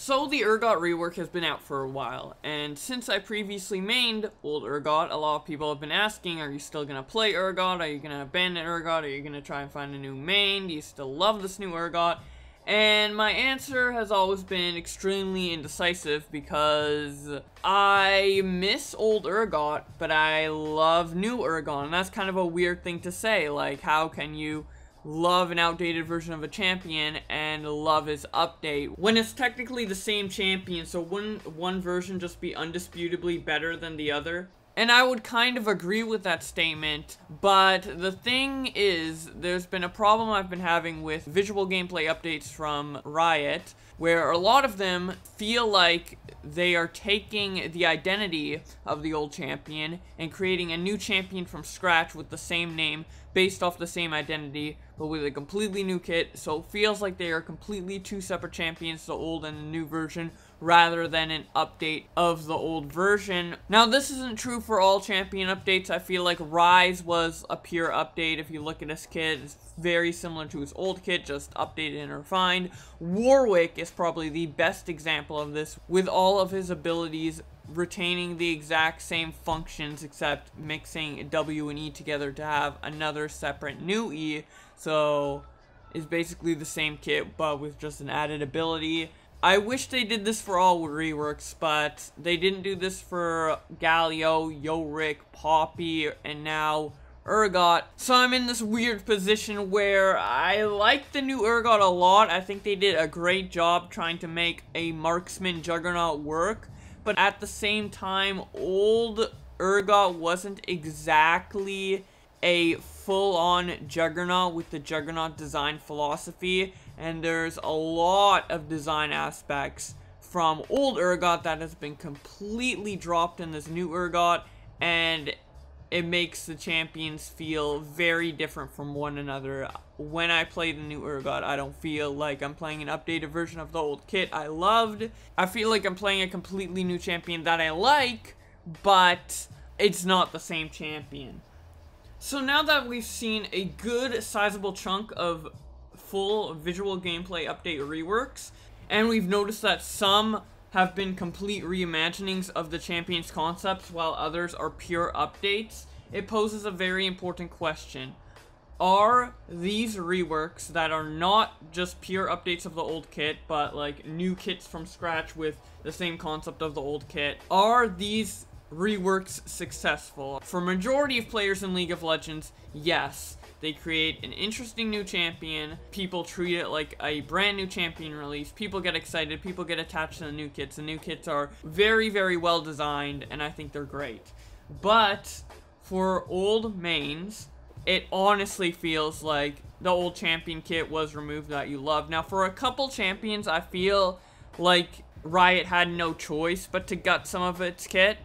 So the Urgot rework has been out for a while, and since I previously mained old Urgot, a lot of people have been asking, are you still going to play Urgot? Are you going to abandon Urgot? Are you going to try and find a new main? Do you still love this new Urgot? And my answer has always been extremely indecisive because I miss old Urgot, but I love new Urgot, and that's kind of a weird thing to say. Like, how can you love an outdated version of a champion and love his update when it's technically the same champion? So wouldn't one version just be undisputably better than the other? And I would kind of agree with that statement, but the thing is, there's been a problem I've been having with visual gameplay updates from Riot, where a lot of them feel like they are taking the identity of the old champion and creating a new champion from scratch with the same name, based off the same identity, but with a completely new kit, so it feels like they are completely two separate champions, the old and the new version, rather than an update of the old version. Now, this isn't true for all champion updates. I feel like Rise was a pure update. If you look at his kit, it's very similar to his old kit, just updated and refined. Warwick is probably the best example of this, with all of his abilities retaining the exact same functions except mixing W and E together to have another separate new E. So it's basically the same kit but with just an added ability. I wish they did this for all reworks, but they didn't do this for Galio, Yorick, Poppy, and now Urgot. So I'm in this weird position where I like the new Urgot a lot. I think they did a great job trying to make a marksman juggernaut work, but at the same time, old Urgot wasn't exactly a full-on juggernaut with the juggernaut design philosophy, and there's a lot of design aspects from old Urgot that has been completely dropped in this new Urgot, and it makes the champions feel very different from one another. When I play the new Urgot, I don't feel like I'm playing an updated version of the old kit I loved. I feel like I'm playing a completely new champion that I like, but it's not the same champion. So now that we've seen a good sizable chunk of full visual gameplay update reworks, and we've noticed that some have been complete reimaginings of the champion's concepts while others are pure updates, it poses a very important question. Are these reworks that are not just pure updates of the old kit, but like new kits from scratch with the same concept of the old kit, are these reworks successful? For majority of players in League of Legends, yes. They create an interesting new champion, people treat it like a brand new champion release, people get excited, people get attached to the new kits. The new kits are very, very well designed, and I think they're great. But for old mains, it honestly feels like the old champion kit was removed that you love. Now, for a couple champions, I feel like Riot had no choice but to gut some of its kit.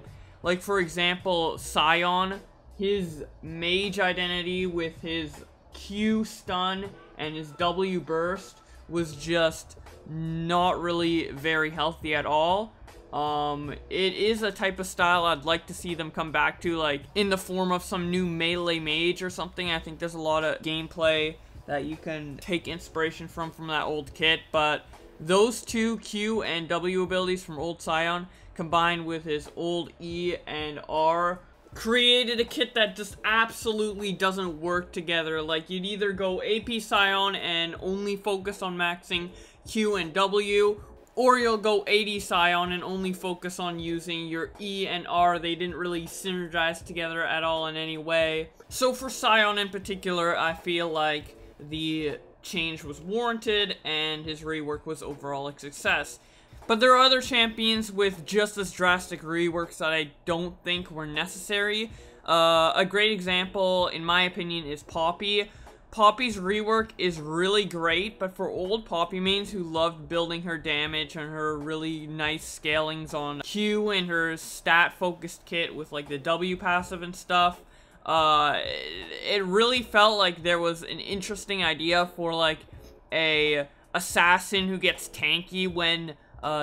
Like, for example, Sion, his mage identity with his Q stun and his W burst was just not really very healthy at all. It is a type of style I'd like to see them come back to, like, in the form of some new melee mage or something. I think there's a lot of gameplay that you can take inspiration from that old kit, but those two Q and W abilities from old Sion, combined with his old E and R, created a kit that just absolutely doesn't work together. Like, you'd either go AP Sion and only focus on maxing Q and W, or you'll go AD Sion and only focus on using your E and R. They didn't really synergize together at all in any way. So for Sion in particular, I feel like the change was warranted and his rework was overall a success. But there are other champions with just as drastic reworks that I don't think were necessary. A great example, in my opinion, is Poppy. Poppy's rework is really great, but for old Poppy mains who loved building her damage and her really nice scalings on Q and her stat-focused kit with like the W passive and stuff, it really felt like there was an interesting idea for like a assassin who gets tanky when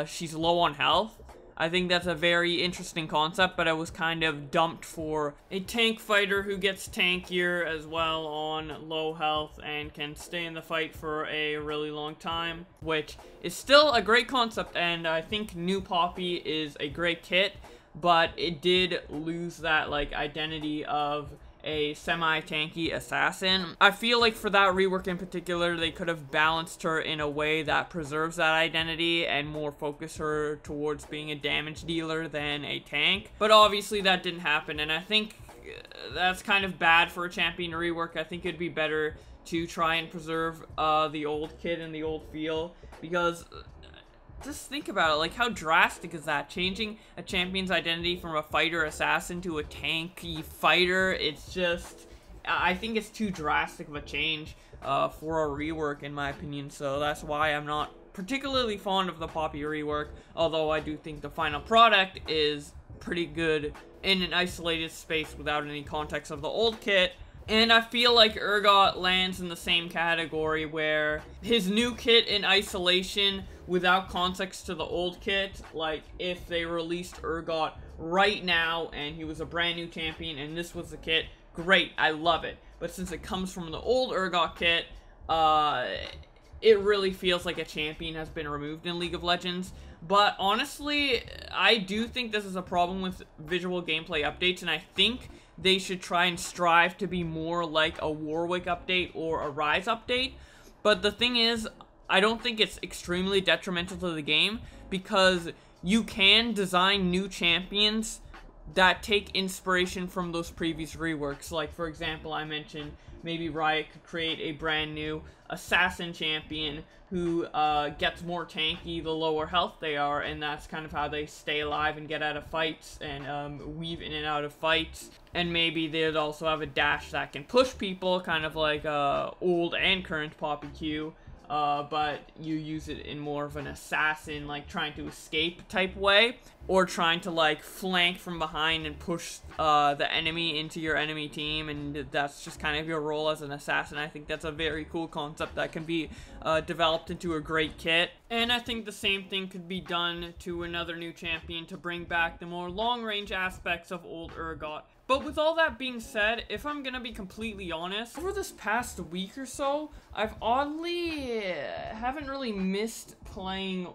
she's low on health. I think that's a very interesting concept, but it was kind of dumped for a tank fighter who gets tankier as well on low health and can stay in the fight for a really long time, which is still a great concept, and I think New Poppy is a great kit, but it did lose that, like, identity of a semi-tanky assassin. I feel like for that rework in particular, they could have balanced her in a way that preserves that identity and more focus her towards being a damage dealer than a tank. But obviously that didn't happen, and I think that's kind of bad for a champion rework. I think it'd be better to try and preserve the old kit and the old feel, because just think about it, like, how drastic is that? Changing a champion's identity from a fighter assassin to a tanky fighter, it's just, I think it's too drastic of a change for a rework, in my opinion, so that's why I'm not particularly fond of the Poppy rework, although I do think the final product is pretty good in an isolated space without any context of the old kit. And I feel like Urgot lands in the same category, where his new kit in isolation without context to the old kit, like if they released Urgot right now and he was a brand new champion and this was the kit, great, I love it. But since it comes from the old Urgot kit, it really feels like a champion has been removed in League of Legends. But honestly, I do think this is a problem with visual gameplay updates, and I think they should try and strive to be more like a Warwick update or a Rise update. But the thing is, I don't think it's extremely detrimental to the game, because you can design new champions that take inspiration from those previous reworks. Like, for example, I mentioned maybe Riot could create a brand new assassin champion who gets more tanky the lower health they are, and that's kind of how they stay alive and get out of fights and weave in and out of fights. And maybe they'd also have a dash that can push people, kind of like old and current Poppy Q, but you use it in more of an assassin, like trying to escape type way, or trying to like flank from behind and push the enemy into your enemy team, and that's just kind of your role as an assassin. I think that's a very cool concept that can be developed into a great kit. And I think the same thing could be done to another new champion to bring back the more long-range aspects of old Urgot. But with all that being said, if I'm gonna be completely honest, over this past week or so, I've oddly haven't really missed playing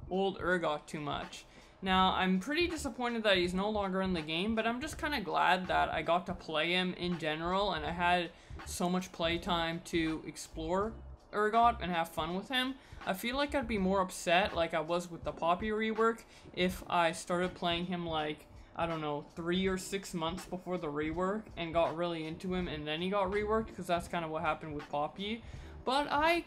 old Urgot too much. Now, I'm pretty disappointed that he's no longer in the game, but I'm just kind of glad that I got to play him in general, and I had so much playtime to explore Urgot and have fun with him. I feel like I'd be more upset, like I was with the Poppy rework, if I started playing him like, I don't know, 3 or 6 months before the rework and got really into him and then he got reworked, because that's kind of what happened with Poppy. But I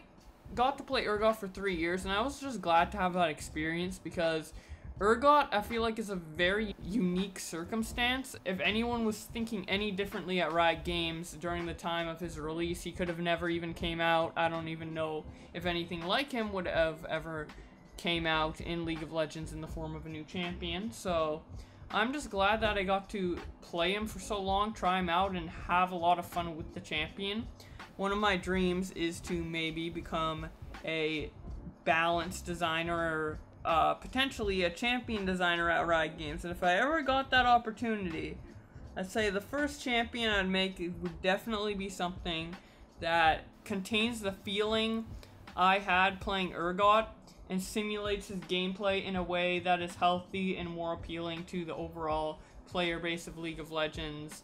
got to play Urgot for 3 years, and I was just glad to have that experience, because Urgot, I feel like, is a very unique circumstance. If anyone was thinking any differently at Riot Games during the time of his release, he could have never even came out. I don't even know if anything like him would have ever came out in League of Legends in the form of a new champion. So I'm just glad that I got to play him for so long, try him out, and have a lot of fun with the champion. One of my dreams is to maybe become a balanced designer, or potentially a champion designer at Riot Games. And if I ever got that opportunity, I'd say the first champion I'd make would definitely be something that contains the feeling I had playing Urgot and simulates his gameplay in a way that is healthy and more appealing to the overall player base of League of Legends.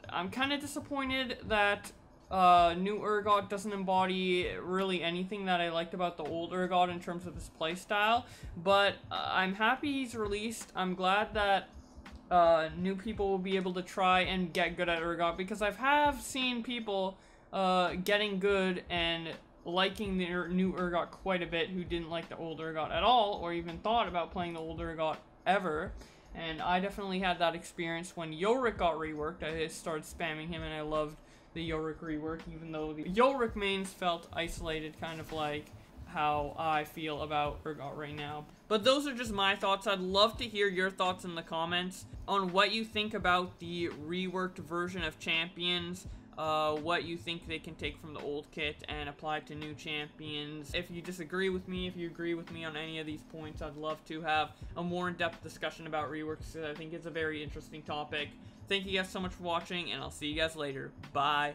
I'm kind of disappointed that new Urgot doesn't embody really anything that I liked about the old Urgot in terms of his playstyle, but I'm happy he's released. I'm glad that new people will be able to try and get good at Urgot, because I have seen people getting good and liking the new Urgot quite a bit who didn't like the old Urgot at all, or even thought about playing the old Urgot ever. And I definitely had that experience when Yorick got reworked. I just started spamming him and I loved the Yorick rework, even though the Yorick mains felt isolated, kind of like how I feel about Urgot right now. But those are just my thoughts. I'd love to hear your thoughts in the comments on what you think about the reworked version of champions. what you think they can take from the old kit and apply to new champions. If you disagree with me, if you agree with me on any of these points, I'd love to have a more in-depth discussion about reworks, because I think it's a very interesting topic. Thank you guys so much for watching, and I'll see you guys later. Bye.